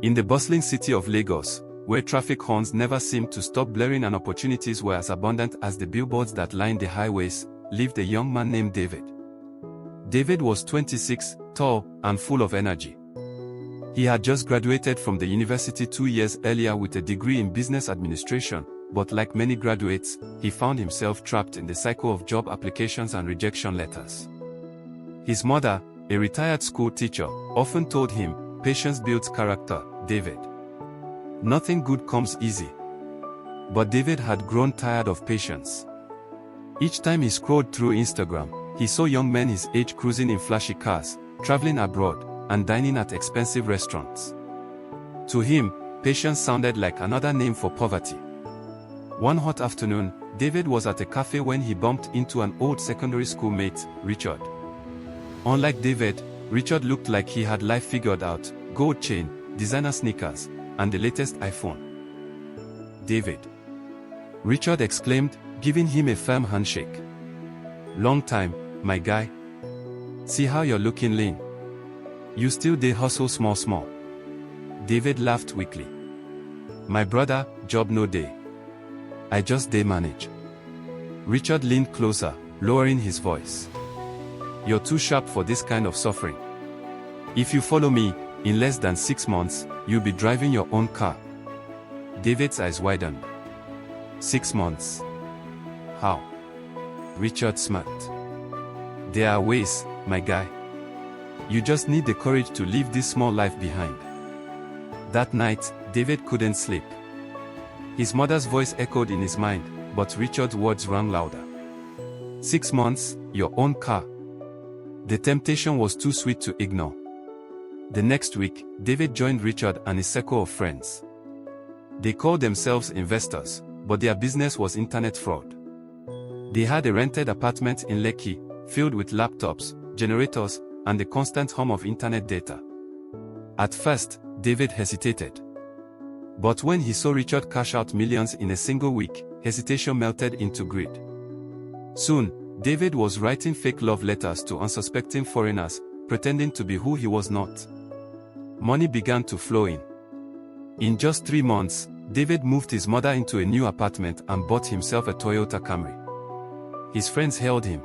In the bustling city of Lagos, where traffic horns never seemed to stop blaring and opportunities were as abundant as the billboards that lined the highways, lived a young man named David. David was 26, tall, and full of energy. He had just graduated from the university 2 years earlier with a degree in business administration, but like many graduates, he found himself trapped in the cycle of job applications and rejection letters. His mother, a retired school teacher, often told him, "Patience builds character, David. Nothing good comes easy." But David had grown tired of patience. Each time he scrolled through Instagram, he saw young men his age cruising in flashy cars, traveling abroad, and dining at expensive restaurants. To him, patience sounded like another name for poverty. One hot afternoon, David was at a cafe when he bumped into an old secondary school mate, Richard. Unlike David, Richard looked like he had life figured out: gold chain, designer sneakers, and the latest iPhone. "David," Richard exclaimed, giving him a firm handshake. "Long time, my guy. See how you're looking lean. You still dey hustle small. David laughed weakly. "My brother, job no dey. I just dey manage." Richard leaned closer, lowering his voice. "You're too sharp for this kind of suffering. If you follow me, in less than 6 months, you'll be driving your own car." David's eyes widened. 6 months? How? Richard smirked. "There are ways, my guy. You just need the courage to leave this small life behind." That night, David couldn't sleep. His mother's voice echoed in his mind, but Richard's words rang louder. 6 months, your own car. The temptation was too sweet to ignore. The next week, David joined Richard and his circle of friends. They called themselves investors, but their business was internet fraud. They had a rented apartment in Lekki, filled with laptops, generators, and the constant hum of internet data. At first, David hesitated. But when he saw Richard cash out millions in a single week, hesitation melted into greed. Soon, David was writing fake love letters to unsuspecting foreigners, pretending to be who he was not. Money began to flow in. In just 3 months, David moved his mother into a new apartment and bought himself a Toyota Camry. His friends hailed him.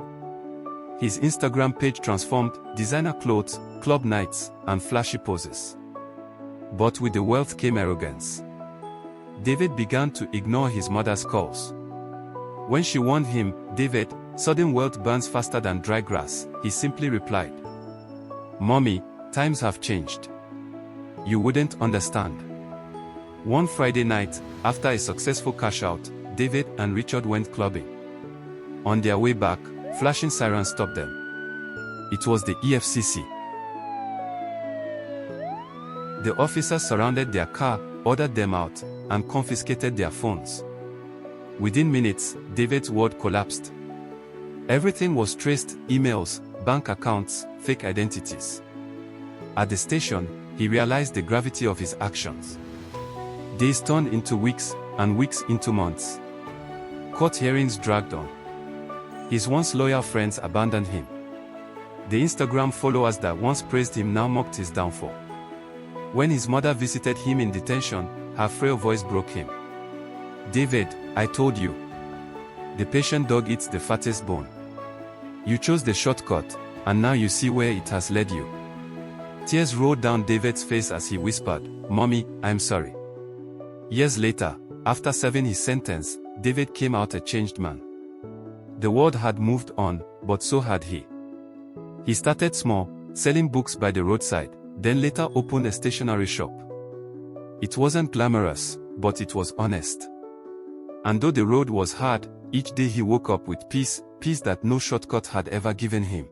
His Instagram page transformed: designer clothes, club nights, and flashy poses. But with the wealth came arrogance. David began to ignore his mother's calls. When she warned him, "David, sudden wealth burns faster than dry grass," he simply replied, "Mommy, times have changed. You wouldn't understand." One Friday night, after a successful cash out, David and Richard went clubbing. On their way back, flashing sirens stopped them. It was the EFCC. The officers surrounded their car, ordered them out, and confiscated their phones. Within minutes, David's world collapsed. Everything was traced: emails, bank accounts, fake identities. At the station, he realized the gravity of his actions. Days turned into weeks, and weeks into months. Court hearings dragged on. His once loyal friends abandoned him. The Instagram followers that once praised him now mocked his downfall. When his mother visited him in detention, her frail voice broke him. "David, I told you. The patient dog eats the fattest bone. You chose the shortcut, and now you see where it has led you." Tears rolled down David's face as he whispered, "Mommy, I'm sorry." Years later, after serving his sentence, David came out a changed man. The world had moved on, but so had he. He started small, selling books by the roadside, then later opened a stationery shop. It wasn't glamorous, but it was honest. And though the road was hard, each day he woke up with peace that no shortcut had ever given him.